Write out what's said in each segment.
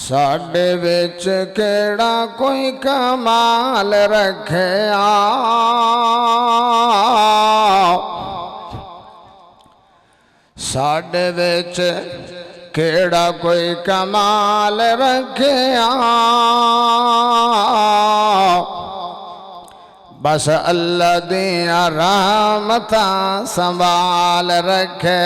साडे विच केड़ा कोई कमाल रखे साडे विच केड़ा कोई कमाल रखे बस अल्लाह दिया रहमतां संभाल रखे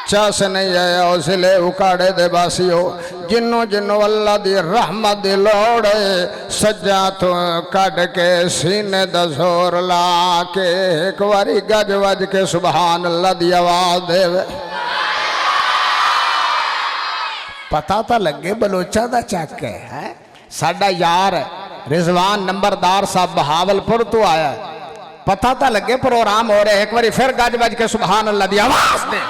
चस नहीं आया उसले उकाड़े दे बासियो जिन्हों जिन्हों अल्लाह दी रहमत दी लोड़ सज्जा तो कढ़ के सीने दा जोर ला के एक बारी गज वज के सुभान अल्लाह दी आवाज देवे पता तो लगे बलोचा दा चक है साडा यार रिजवान नंबरदार साहब बहावलपुर तो आया पता तो लगे प्रोग्राम हो रहे एक बारी फिर गज वज के सुभान अल्लाह दी आवाज दे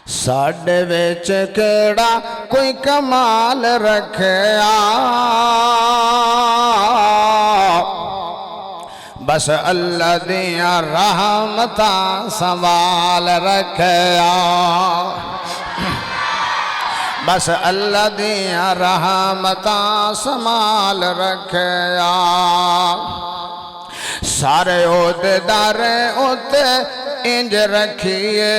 साडे विच केड़ा कोई कमाल रखे बस अल्लाह दिया रहमतां संभाल रखे बस अल्लाह दिया रहमतां संभाल रखे सारे ओहदेदार उते इंज रखिए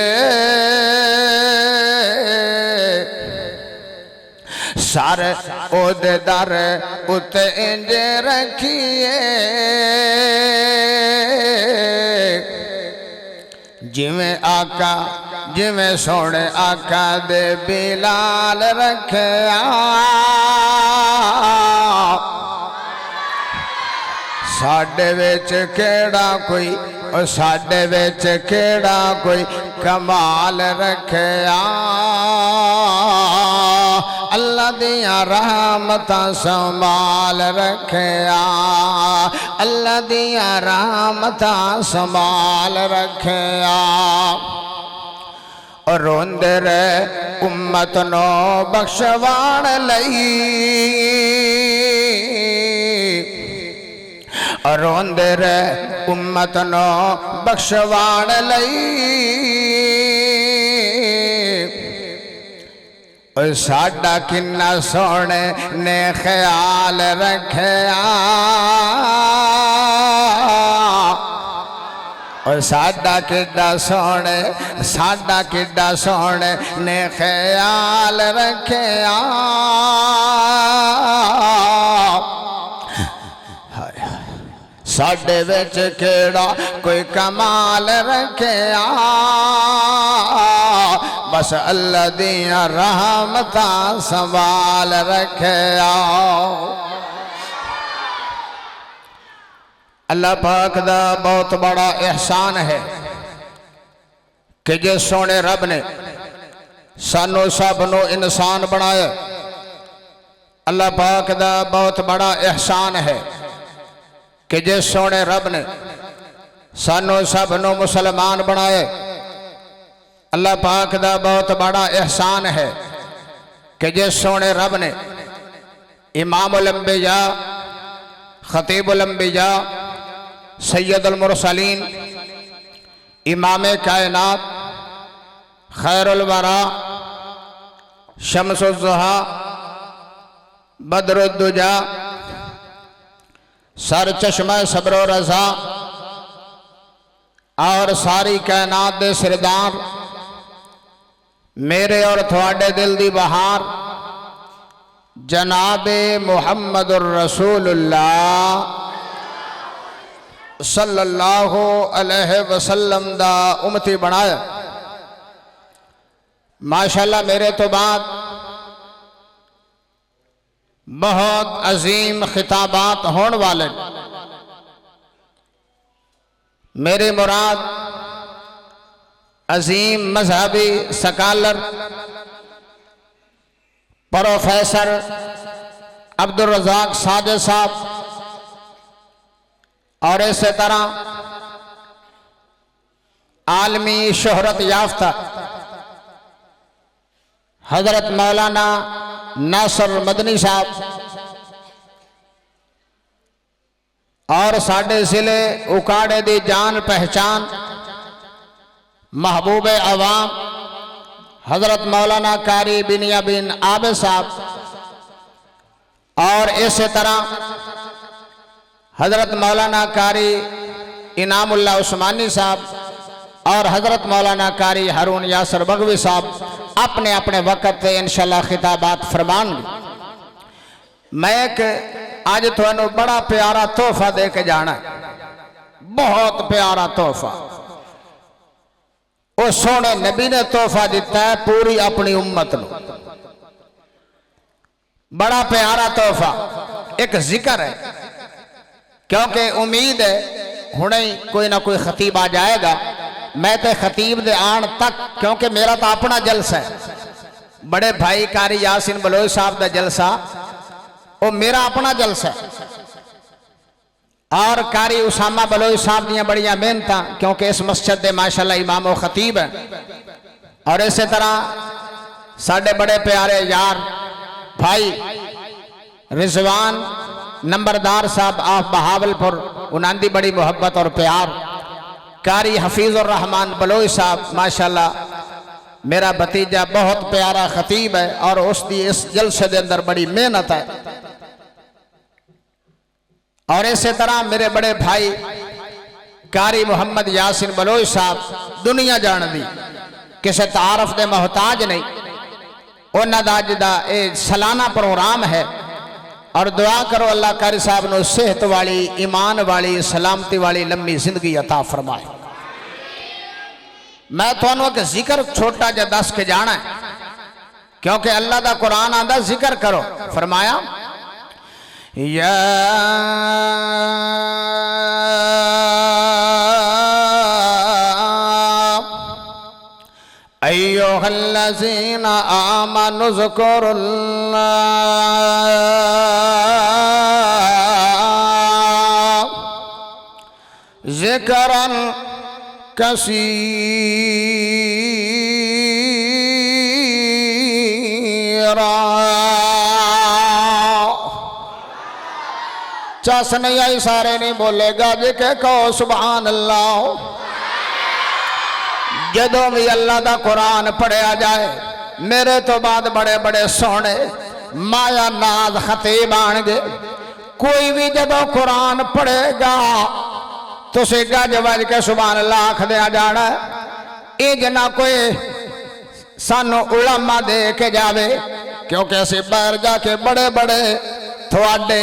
सारे ओहदेदार उते इंज रखिए जिवें आका जिवें सोने आका दे बिलाल रखे साडे विच केड़ा कोई और साडे विच केड़ा कोई कमाल रखे अल्लाह दिया रहमतां संभाल रखे अल्लाह दिया रहमतां संभाल रखे और रोंदे रहे उम्मत नो बख्शवाण लई और रोंदे रहे उम्मत नो बख्शवाण लई और साडा किन्ना सोने ने ख्याल रखे और साडा किड्डा सोने ने ख्याल रखे साडे विच केड़ा कोई कमाल रखे बस अल्लाह दिया रहमतां संभाल रखे अल्लाह पाक दा बहुत बड़ा एहसान है कि जिस सोने रब ने सानू सब नू इंसान बनाया अल्लाह पाक दा बहुत बड़ा एहसान है कि जिस सोने रब ने सानू सब नू मुसलमान बनाए अल्लाह पाक दा बहुत बड़ा एहसान है कि जिस सोने रब ने इमामुल अंबिया खतीबुल अंबिया सैयदुल मुरसलीन इमाम कायनात खैरुल वरा शम्सुज़्ज़ुहा बदरुद्दुजा सर चश्मा सब्रो रज़ा और सारी कायनात दे सरदार मेरे और थोड़े दिल दी बहार जनाबे मुहम्मदुर रसूलुल्लाह सल्लल्लाहु अलैहि वसल्लम दा उम्मती बनाया माशाल्लाह मेरे तो बाद बहुत अजीम खिताबात होने वाले मेरी मुराद अजीम मजहबी सकालर प्रोफेसर अब्दुल रज़ाक साजिद साहब और इसी तरह आलमी शोहरत याफ्ता हजरत मौलाना नासर मदनी साहब और साढ़े जिले उकाड़े दी जान पहचान महबूब अवाम हज़रत मौलाना कारी बिनिया बिन आबिद साहब, और इसी तरह हज़रत मौलाना कारी इनामुल्लाह उस्मानी साहब और हज़रत मौलाना कारी हारून यासर बगवी साहब अपने अपने वक़्त से इंशाअल्लाह खिताबात फरमाएंगे। मैं एक आज थानू बड़ा प्यारा तोहफा दे के जाना, बहुत प्यारा तोहफा। वो सोने नबी ने तोहफा दिता है पूरी अपनी उम्मत को। बड़ा प्यारा तोहफा, एक जिक्र है, क्योंकि उम्मीद है हुणे कोई ना कोई खतीब आ जाएगा। मैं तो खतीब दे आन तक, क्योंकि मेरा तो अपना जलसा है, बड़े भाई कारी यासिन बलोच साहब का जलसा वो मेरा अपना जलसा है, और कारी उसामा बलोच साहब दियां बड़िया मेहनत, क्योंकि इस मस्जिद दे माशाअल्लाह इमाम व खतीब है। और इसी तरह साडे बड़े प्यारे यार भाई रिजवान नंबरदार साहब आप बहावलपुर, उन्होंने बड़ी मोहब्बत और प्यार। कारी हफीज़ुर रहमान बलोच साहब माशाअल्लाह मेरा भतीजा बहुत प्यारा खतीब है, और उसकी इस जलसे के अंदर बड़ी मेहनत है। और इसी तरह मेरे बड़े भाई कारी मोहम्मद यासिन बलोच साहब दुनिया जान दी, किसी तारफ के मोहताज नहीं। उन्होंने अज का यह सालाना प्रोग्राम है, और दुआ करो अल्लाह कारी साहब ने सेहत वाली, ईमान वाली, सलामती वाली लंबी जिंदगी अता फरमाए। मैं थानू एक जिक्र छोटा जा दस के जाना है, क्योंकि अल्लाह का कुरान आंदा जिक्र करो। फरमाया या अय्युहल्लज़ीना आमनु ज़कुरुल्लाह ज़िक्रन कसीरा। चस नहीं आई, सारे नहीं बोलेगा जी के कहो सुभान अल्लाह। जदों भी अल्लाह का कुरान पढ़िया जाए, मेरे तो बाद बड़े बड़े सोने माया नाज खतीब आएंगे। कोई भी जदों कुरान पढ़ेगा तुसी गज वज के सुभान अल्लाह आख दिया जाना। इंज ना कोई सानू उलमा दे के जावे, क्योंकि असी बाहर जाके बड़े बड़े थोड़े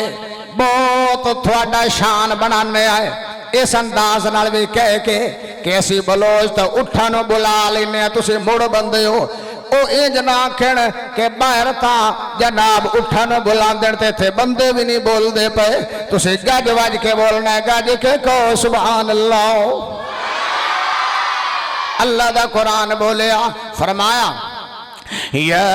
बहुत थोड़ा शान बनाने आए, इस अंदाज नाल भी कह के कि असी बलोच तो उठा नू बुला लेने, तुसी मुड़ बंदे हो। वो इंज ना आखण के बाहर था जनाब उठा नू बुला देते थे, बंदे भी नहीं बोलते पे, तुसी गज वज के बोलना है, गज के कहो सुभान अल्लाह। अल्लाह दा कुरान बोलिया, फरमाया या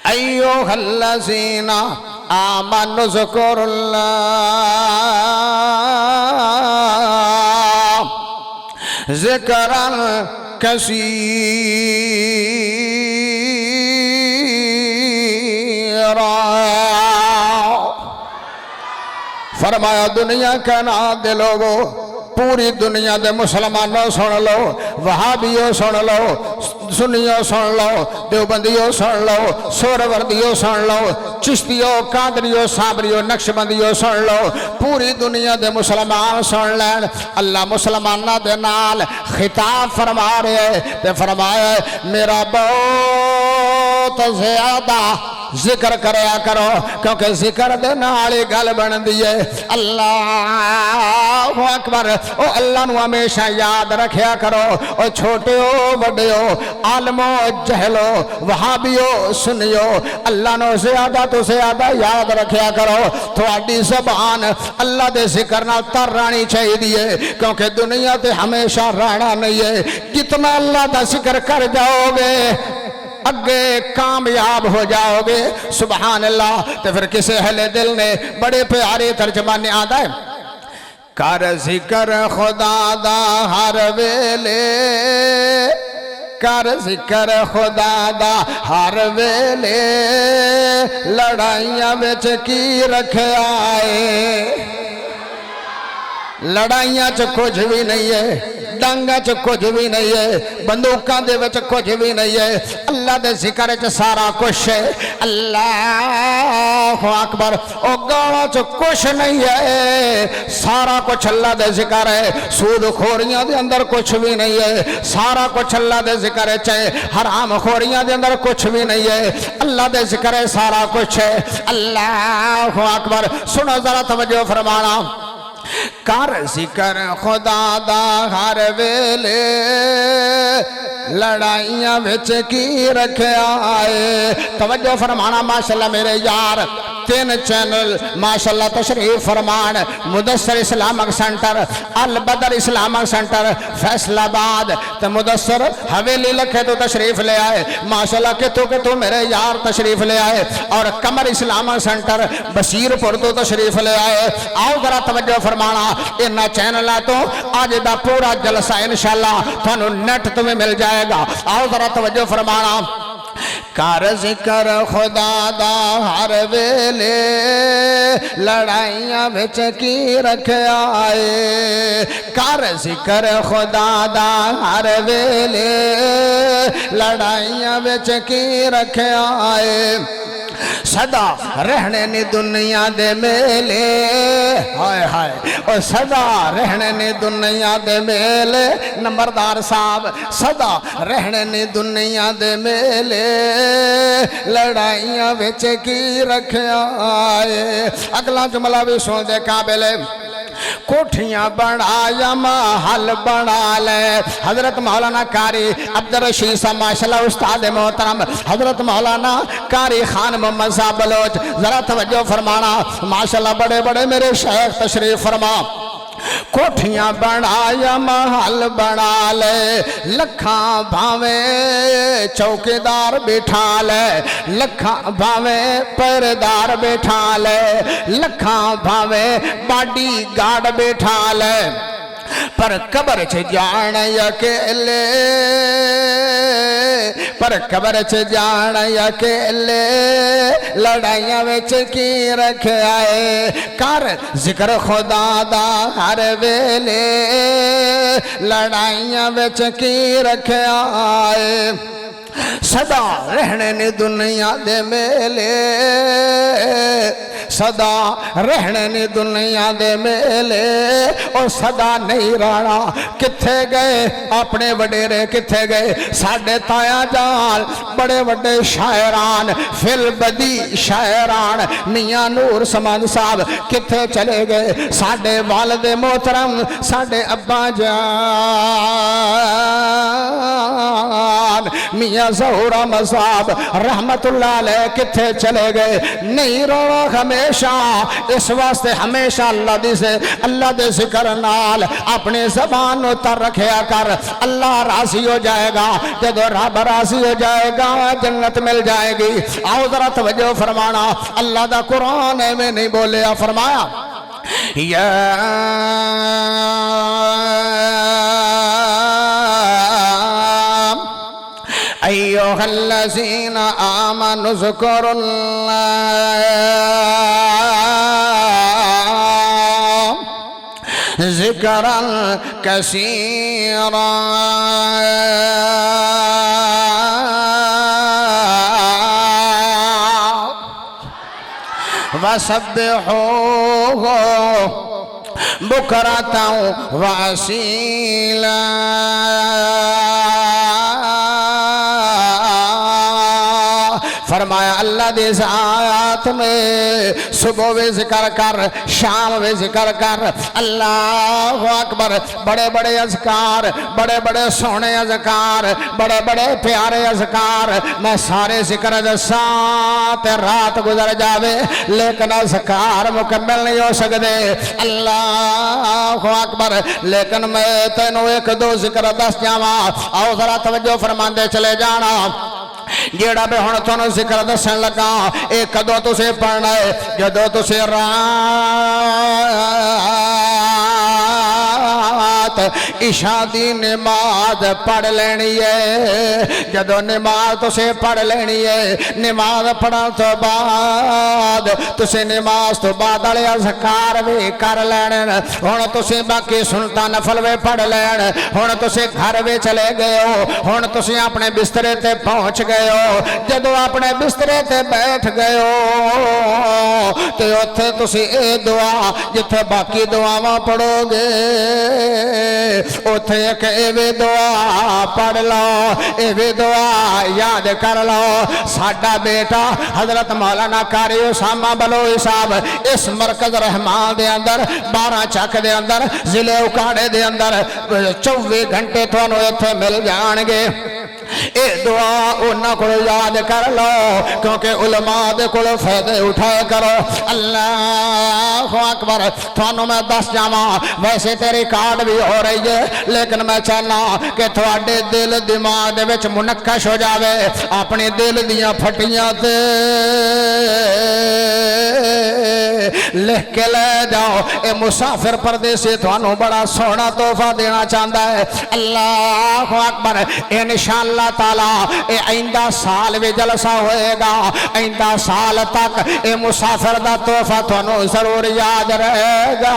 अय्युहल्लज़ीना आमनु ज़कुरुल्लाह ज़िक्रन कसीरा। फरमाया दुनिया के ना दे लोगो, पूरी दुनिया के मुसलमानों सुन लो, वहाबियों सुन लो, सुन्नियों सुन लो, देवबंदियों सुन लो, सोहरवर्दियों सुन लो, चिश्तियों, कादरियों, साबरियों, नक्शबंदियों सुन लो, पूरी दुनिया के मुसलमान सुन लैन। अल्लाह मुसलमाना दे नाल खिताब फरमा रहे ते फरमाया मेरा बहुत ज्यादा जिक्र करया करो, क्योंकि जिक्र दे नाल ही गल बनदी है। अल्लाह अकबर। ओ अल्लाह नू हमेशा याद रखया करो। ओ छोटे हो बड़े हो, आलमो जहलो, वहाबियो सुनियो, अल्लाह नू ज्यादा तो ज्यादा याद रखया करो। थोड़ी ज़बान अल्लाह दे जिक्र नाल तर रहनी चाहिए, क्योंकि दुनिया ते हमेशा रहना नहीं है। जितना अल्लाह दा जिक्र कर जाओगे अगे कामयाब हो जाओगे। सुभान अल्लाह। तो फिर किसे हले दिल ने बड़े प्यारे तर्जमाने आदा है, कर जिक्र खुदा दा हर वेले, कर जिक्र खुदा दा हर वेले, लड़ाइयां विच की रखया है। लड़ाइयां च कुछ भी नहीं है, डांगा च कुछ भी नहीं है, बंदूकों दे विच कुछ भी नहीं है, अल्लाह दे जिक्र च सारा कुछ है। अल्लाह अकबर। ओ गालों च कुछ नहीं है, सारा कुछ अल्लाह दे जिक्र है। सूद खोरियां दे अंदर कुछ भी नहीं है, सारा कुछ अल्लाह दे जिक्र च है। हराम खोरियां दे अंदर कुछ भी नहीं है, अल्लाह दे जिक्र है, सारा कुछ है। अल्लाह अकबर। सुनो जरा तवज्जो फरमाना। कर जिक्र खुदा दा हर वेले, लड़ाइयां विच की रखिया है। तवज्जो फरमाना माशाल्लाह मेरे यार। 3 चैनल माशाल्लाह तशरीफ फरमान। मुदस्सर इस्लामिक सेंटर, अल बदर इस्लामिक सेंटर फैसलाबाद, तो मुदस्सर हवेली लखे तो तशरीफ ले आए माशाल्लाह। कितों कितों मेरे यार तशरीफ ले आए। और कमर इस्लामिक सेंटर बशीरपुर तो तशरीफ ले आए। आओ जरा तवज्जो फरमाना। इन्हां चैनलों तो अज दा पूरा जलसा इंशाल्लाह थानू नेट तो भी मिल जाएगा। आओ जरा तवज्जो फरमाना। कर जिक्र खुदा दा हर वेले, लड़ाइयां विच की रखिया है। कर जिक्र खुदा दा हर वेले, लड़ाइयां विच की रखिया है। सदा रहने नी दुनिया दे मेले, हाय हाय। और सदा रहने नी दुनिया दे मेले, नंबरदार साहब। सदा रहने नी दुनिया दे मेले, लड़ाइयां विच की रखिया है। अगला जुमला भी सुन दे काबिल। कोठियां बनाया महल बना ले। हजरत मौलाना कारी अब्दुल रशीद साहब माशाल्लाह उस्ताद मोहतरम हजरत मौलाना कारी खान मोहम्मद साहब बलोच, जरा तवज्जो फरमाना माशाल्लाह। बड़े बड़े मेरे शेख तशरीफ फरमा। कोठियां बनाया महल बना ले, लखा भावे चौकीदार बिठा ले, लखा भावे पहरेदार बिठा ले, लखा भावे बॉडी गार्ड बिठा ले, पर कबर च जान अकेले, पर कबर च जान अकेले, लड़ाइयां विच की रखिया है। कर जिक्र खुदा दा हर वेले, लड़ाइयां विच की रखिया है। सदा रहने ने दुनिया दे मेले, सदा रहने ने दुनिया दे मेले। और सदा नहीं रहना। किथे गए अपने वडेरे, किथे गए साडे ताया जान बड़े बड़े शायरान, फिल बदी शायरान मियां नूर समद साहब किथे चले गए। साडे वालिद मोहतरम साडे अब्बा जान मियां ज़हूरा मसाब रहमतुल्लाह अलैह किथे चले गए। नहीं रोना हमेशा, इस वास्ते हमेशा अल्लाह दे जिक्र नाल अपनी ज़बान उतर रखिया कर। अल्लाह राजी हो जाएगा। जब रब राजी हो जाएगा जन्नत मिल जाएगी। आओ जरा तवज्जो फरमाना। अल्लाह दा कुरान में नहीं बोलिया, फरमाया या अय्युहल्लज़ीना आमनु ज़कुरुल्लाह ज़िक्रन कसीरा वसब्बिहूहु बुकरतन व असीला। फरमाया अल्लाह दे आयात में सुबह भी जिक्र कर, शाम भी जिक्र कर। अल्लाह अकबर। बड़े बड़े अज़कार, बड़े बड़े सोहने अज़कार, बड़े बड़े प्यारे अज़कार मैं सारे जिक्र दसा ते रात गुजर जावे, लेकिन अज़कार मुकम्मल नहीं हो सकते। अल्लाह अकबर। लेकिन मैं तेनों एक दो जिक्र दस जावा। आओ जरा तवज्जो फरमाते चले जाना। जेड़ा मैं हुण तुहानू जिक्र दसन लगा, ये कदों तुसीं पढ़ना है जदों तुसीं रात इशा दी नमाज पढ़ लेनी है। जदों नमाज तुसे पढ़ लेनी है, नमाज पढ़न तो बाद तुसे नमाज तो बाद वाले अज़कार भी कर लेने। हुण तुसे बाकी सुनता नफल भी पढ़ लैन। हुण तुसे घर भी चले गए हो, हुण तुसे अपने बिस्तरे ते पहुंच गए हो। जदों अपने बिस्तरे ते बैठ गए हो तो उत्थे तुसी ए दुआ जिथे बाकी दुआवां पढ़ोगे उत्थे एक एवे दुआ पढ़ लो, एवे दुआ याद कर लो। साडा बेटा हजरत मौलाना कारी उसामा बलोई साहब इस मरकज रहमान दे अंदर 12 चक दे अंदर जिले उकाड़े दे अंदर 24 घंटे तुहानू इत्थे मिल जाणगे। ये दुआ उन्हां को याद कर लो क्योंकि उलमा दे कोलों फायदे उठाया करो। अल्लाह अकबर। थानू मैं दस जावा वैसे तेरी कार्ड भी हो रही है लेकिन मैं चाहना कि थोड़े दिल दिमाग दे विच मुनक्कश हो जावे। अपने दिल दियां फटियां ते लिख के ले जाओ। ये मुसाफिर परदेसी थानू बड़ा सोहना तोहफा देना चाहता है। अल्लाह अकबर। इंशाअल्लाह ताला ये आइंदा साल भी जलसा होएगा। आइंदा साल तक ये मुसाफिर दा तोहफा थानू जरूर याद रहेगा।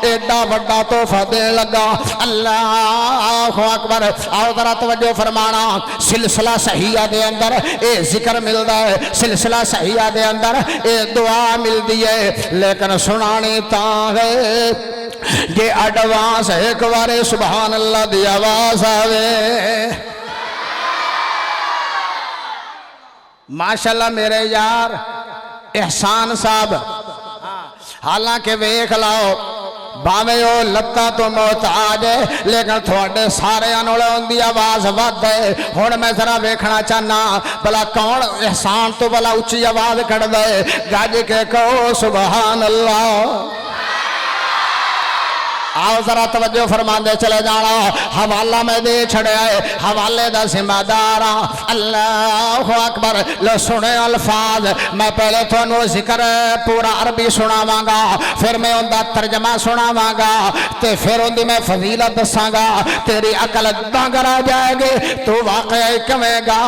एडा बड़ा तोहफा दे लगा। अल्लाह अकबर। आओ जरा तवज्जो फरमाना। सिलसिला सहीया दे अंदर ये जिक्र मिलता है, सिलसिला सहीया दे अंदर ये दुआ मिलती है, लेकिन सुनानी तां है जे एडवांस एक बारे सुभान अल्लाह दी आवाज आवे। माशाल्लाह मेरे यार एहसान साहब, हालांकि वेख लाओ भावे वो लत्ता तो मोहताज है लेकिन थोड़े सारे उनकी आवाज वध है। हुण मैं जरा वेखना चाहना भला कौन एहसान तो भला उच्ची आवाज कढ़ दे। गज के कहो सुभान अल्लाह। आओ जरा तवज्जो फरमाते चले जाना। हवाला मैं दे छड़िया है, हवाले का जिम्मेदार हाँ। अल्लाह अकबर। लो सुने अल्फाज मैं पहले थोनू जिक्र पूरा अरबी सुनावांगा, फिर मैं उनका तर्जमा सुनावांगा ते फिर उनकी मैं फजीलत दसांगा। तेरी अकल दंगर आ जाएगी, तू वाकई कवेगा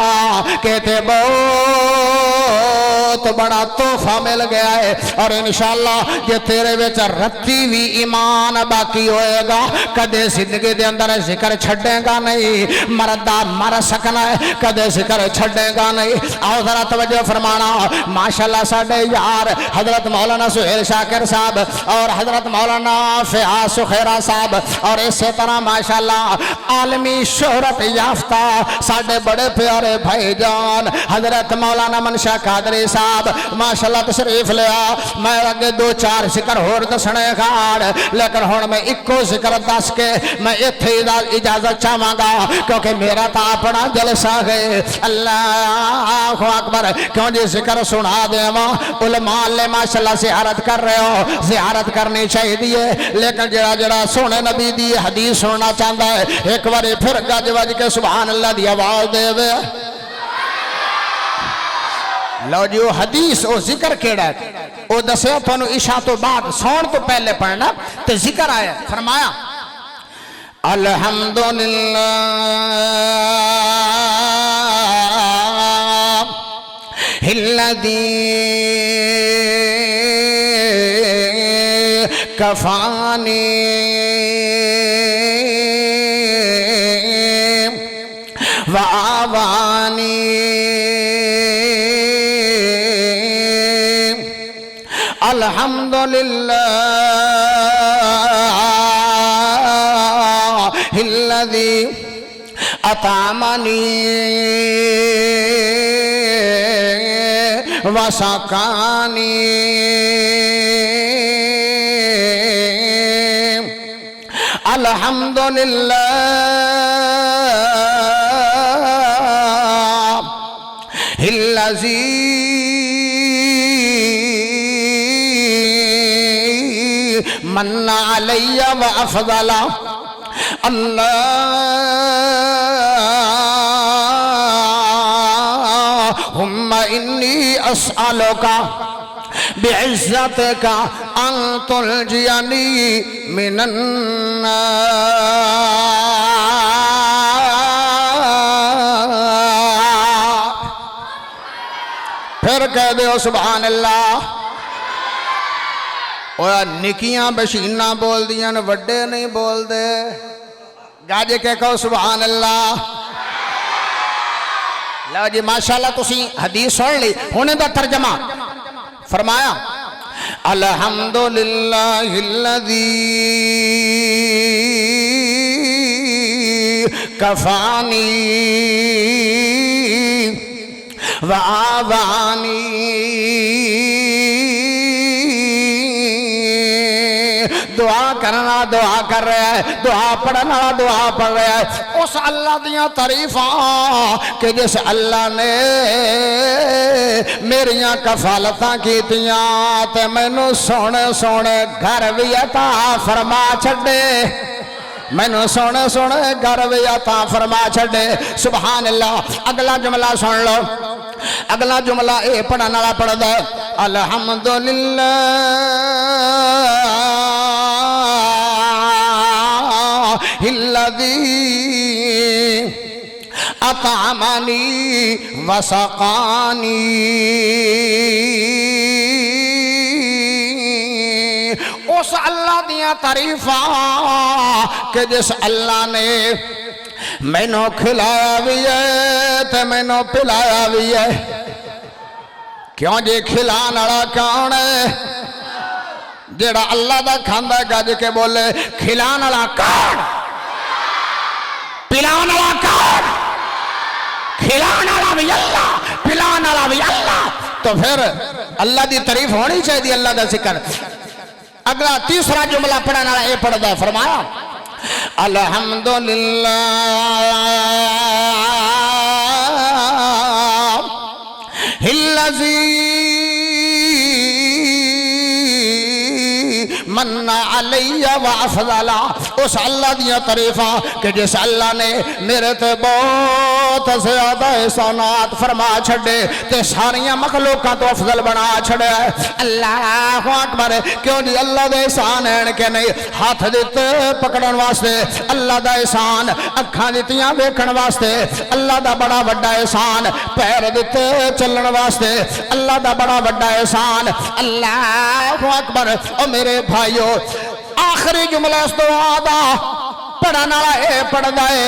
कि ते बहुत बड़ा तोहफा मिल गया है। और इंशाअल्लाह जे तेरे विच रत्ती भी ईमान बाकी होएगा कदे जिंदगी दे अंदर जिक्र छड़ेगा नहीं। मरदा मर सकना है कदे जिक्र छड़ेगा नहीं। आओ जरा तवज्जो फरमाना। माशाअल्लाह साडे यार हजरत मौलाना सुहेल शाकिर साहब और हजरत मौलाना फियाज सुखैरा साहब और इसी तरह माशाअल्लाह आलमी शोहरत याफ्ता साडे बड़े प्यारे भाईजान हजरत मौलाना मनशा कादरी साहब माशाअल्लाह तशरीफ लिया। मैं अगे 2-4 जिक्र होर दसने खाड़, लेकिन हुण मैं इको जिक्र दस के मैं इत्थे इजाजत चाहांगा क्योंकि मेरा तो अपना जलसा है। अल्लाह अकबर। क्यों जी जिक्र सुना देवा। उलमा ले माशाअल्लाह ज़ियारत कर रहे हो, ज़ियारत करनी चाहिए, लेकिन जरा जरा सोने नबी दी हदीस सुनना चाहता है एक बार फिर गज वज के सुभान अल्लाह दी आवाज देवे। लो जी वो हदीस वो जिक्र केड़ा है वो दसिया थानू इशा तो बाद सौण तो पहले पढ़ना तो जिक्र आया। फरमाया अल्हम्दुलिल्लाह हिल्लज़ी कफानी व आवानी अल्हम्दुलिल्लाह हिल्लज़ी अतामनी व सकानी अल्हम्दुलिल्लाह हिल्लज़ी मन्ना अलैया व अफ़ज़ला। अल्लाहुम्मा इन्नी अस्अलुका बिइज़्ज़तिका अन तुलजियनी मिनन नार। फिर कह दो सुभान अल्लाह। ओया निकियां बशीना बोल दियां ने, वड्डे नहीं बोलते। गाज के कहो सुभान अल्लाह। लो जी माशाअल्लाह, तुसी हदीस सुन ली, हुणे दा तर्जमा फरमाया अल्हम्दुलिल्लाहिल्लज़ी कफानी व आवानी दुआ करना दुआ कर रहा है, दुआ पढ़ना दुआ पढ़ रहा है। उस अल्लाह दियां तारीफां कि जिस अल्लाह ने मेरियां कफालतां कीतियां ते मैनू सोने सोने घर भी अता फरमा छड़े, मैनू सोने सोने घर भी अता फरमा छड़े। सुभान अल्लाह। अगला जुमला सुन लो। अगला जुमला ये पढ़ने वाला पढ़दा है अल्हम्दुलिल्लाहिल्लज़ी अतअमनी वसक़ानी। उस अल्लाह दियां तारीफां कि जिस अल्लाह ने मैनू खिलाया भी है ते मैनू पिलाया भी है। क्यों जी? खिलाने वाला कौन है? जेड़ा अल्लाह दा खांदा गज के बोले खिलाने वाला कौन? पिलाने वाला कौन? खिलाने वाला भी अल्लाह, पिलाने वाला भी अल्लाह। तो फिर अल्लाह की तारीफ होनी चाहिए, अल्लाह का जिक्र। अगला तीसरा जुमला पढ़ने वाला ये पढ़दा है, फरमाया अल्हम्दुलिल्लाहिल्लज़ी मन्ना अलैया व अफ़ज़ला। उस अल्लाह दियां तारीफां कि जिस अल्लाह ने मेरे ते बहुत ज़्यादा एहसानात फरमा छड़े ते सारियां मखलूकां तो अफजल बना छड़िया। अल्लाहु अकबर। क्यों जी? अल्लाह दे एहसान हैं कि नहीं? हाथ दिते पकड़न वास्ते अल्लाह दा एहसान, अखां दित्तियां वेखण वास्ते अल्लाह दा बड़ा वड्डा एहसान, पैर दिते चलण वास्ते अल्लाह दा बड़ा वड्डा एहसान। अल्लाहु अकबर। और मेरे भाइयों, आखिरी जुमला इस दुआ दा पढ़ने वाला ये पढ़दा है,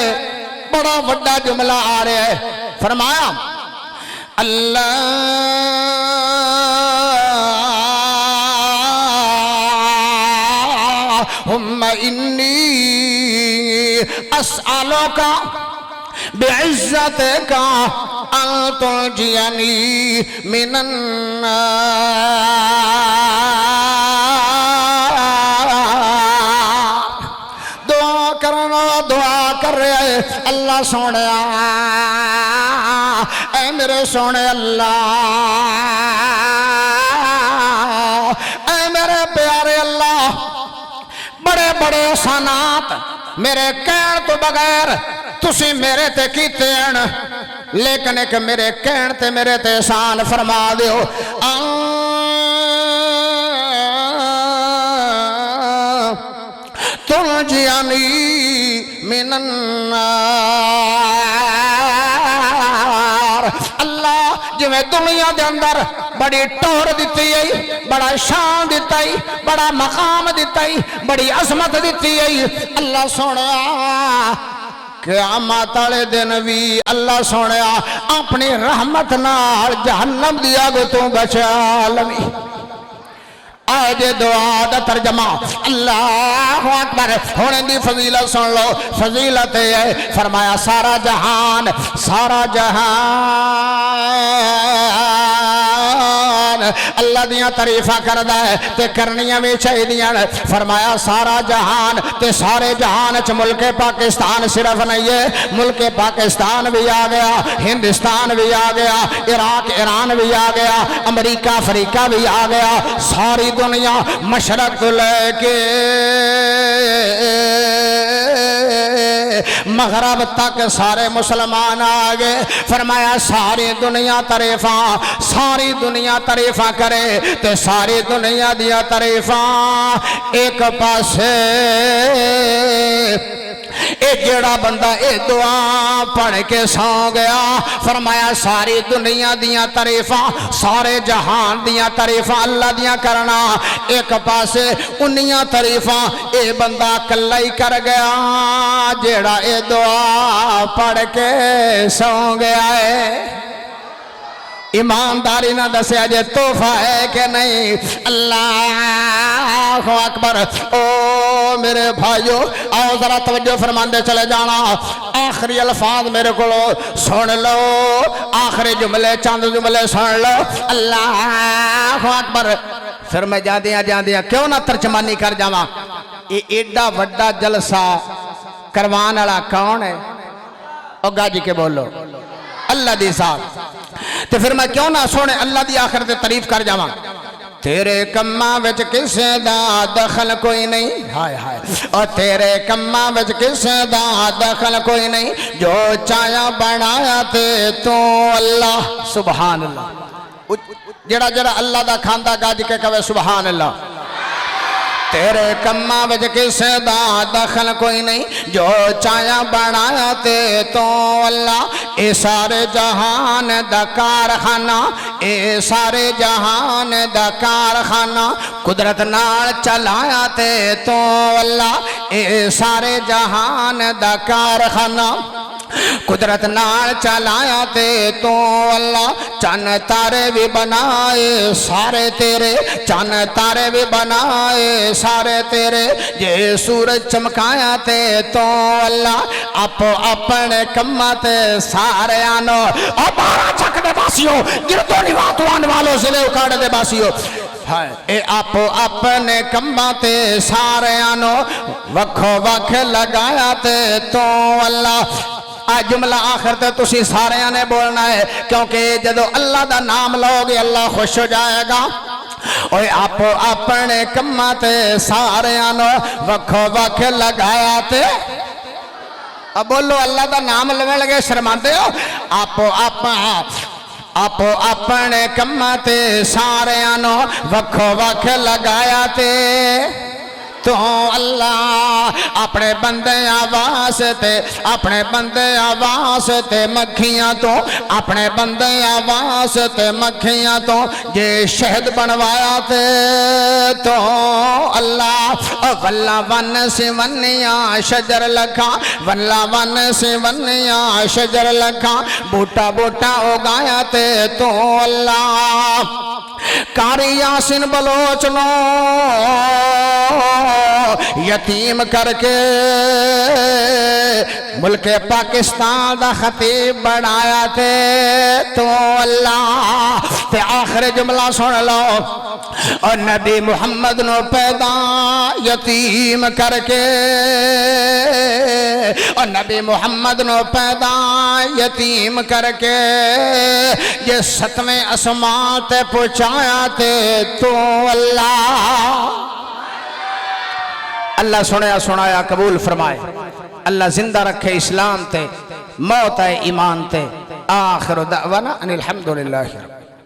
बड़ा वड्डा जुमला आ रहा है। फरमाया अल्लाहुम्मा इन्नी अस्अलुका बिइज़्ज़तिका अन तुलजियनी मिनन नार। दुआ करना दुआ कर रहा है अल्लाह सोने, ऐ मेरे सोने अल्लाह, ऐ मेरे प्यारे अल्लाह, बड़े बड़े एहसानात मेरे कहण तो बगैर तुसी मेरे ते कीते हैं, लेकिन एक मेरे कहण ते मेरे ते एहसान फरमा दियो। तुलजियनी मिनन नार। अल्लाह जिवें दुनिया दे अंदर बड़ी टोर दिती है, बड़ा शान दिता है, बड़ा मकाम दिता है, बड़ी अजमत दिती है। अल्लाह सोने क़यामत वाले दिन भी अल्लाह सोने अपनी रहमत नाल जहन्नम दी अग तो बचा लवी। आज दुआ दा तर्जमा अल्लाहु अकबर। होने दी फजीलत सुन लो। फजीलत है फरमाया सारा जहान, सारा जहान अल्लाह दियां तारीफां करदा है ते करनियां भी चाहिदियां। फरमाया सारा जहान ते सारे जहान च मुल्के पाकिस्तान सिर्फ नहीं है, मुल्के पाकिस्तान भी आ गया, हिंदुस्तान भी आ गया, इराक ईरान भी आ गया, अमेरिका अफ्रीका भी आ गया। सारी दुनिया मशरक तो लेके मगरब तक सारे मुसलमान आ गए। फरमाया सारी दुनिया तारीफा करे ते सारी दुनिया दिया तारीफा एक पासे जेड़ा बंदा ये दुआ पढ़ के सौ गया। फरमाया सारी दुनिया दिया तारीफा सारे जहान दिया तारीफा अल्लाह दिया करना एक पासे उन्नियां तारीफा ये बंदा कल्ला ही कर गया जेड़ा ये दुआ पढ़ के सौ गया है। ईमानदारी ना दसिया जे तोहफा है कि नहीं। अल्लाह अकबर। ओ मेरे भाइयों आओ जरा तवज्जो फरमाते चले जाना। आखिरी अल्फाज मेरे को सुन लो, आखिरी जुमले चंद जुमले सुन लो। अल्लाह अकबर। फिर मैं जादिया क्यों ना तर्जमानी कर जावा। ये एडा वड्डा जलसा करवाने वाला कौन है? और गाजी के बोलो अल्लाह दी साथ। तो फिर मैं क्यों ना सोने अल्लाह दी आखिर ते तारीफ कर जावा। तेरे कम्मा विच किसे दा दखल कोई नहीं। हाय हाय। और तेरे कम्मा विच किसे दा दखल कोई नहीं। जो चाया बनाया ते तू अल्लाह। सुभान अल्लाह। जेड़ा जेड़ा अल्लाह दा खांदा गज के कवे सुभान अल्लाह। तेरे कम्मा विच किसे दा दखल कोई नहीं। जो चाया बनाया ते तो अल्लाह। ए सारे जहान दा कारखाना, ए सारे जहान दा कारखाना कुदरत नाल चलाया ते तो अल्लाह। ए सारे जहान दा कारखाना कुदरत नाल चलाया ते तो अल्लाह। चन तारे भी बनाए सारे तेरे, चन तारे भी बनाए सारे तेरे। जे सूरज चमकाया ते तो अल्लाह। आपो अपने कम्मा ते सारे आनो। और 12 चक दे बासियों गिरदो निवातवान वालों से ले उकाड़ दे बासियों। ए आपो अपने कम्मा ते सारे आनो। वखो वख लगाया ते तो अल्लाह। आ जुमला आखिर ते तुसी सारे ने बोलना है क्योंकि जदों अल्लाह दा नाम लोगे अल्लाह खुश हो जाएगा। ओए आपो अपने कम्मा ते सारे नो वखो वख लगाया ते। अब बोलो अल्लाह दा नाम लेने लगे शर्माते हो। आपो अपने कम्मा ते सारे नो वखो वख लगाया ते तो अल्लाह। अपने बंदे आवास ते, अपने बंदे आवास ते मक्खियां तो, अपने बंदे आवास ते मक्खियां तो जे शहद बनवाया ते तो अल्लाह। वल्ला वन से वनिया शजर लखा, वल्ला वन से वनिया शजर लखा। बूटा बूटा उगाया ते तो अल्लाह। कारी यासिन बलोचनो यतीम करके मुल्क पाकिस्तान दा खतीब बनाया थे तो अल्लाह। ते आखिर जुमला सुन लो। और नबी मुहम्मद नो पैदा यतीम करके, और नबी मुहम्मद नो पैदा यतीम करके ये 7वें आसमान ते पहुंचाया थे तो अल्लाह। अल्लाह सुनया सुनाया कबूल फरमाए। अल्लाह जिंदा रखे इस्लाम ते, मौत है ईमान ते। आखिर दावाना अनिल हम्दुलिल्लाह।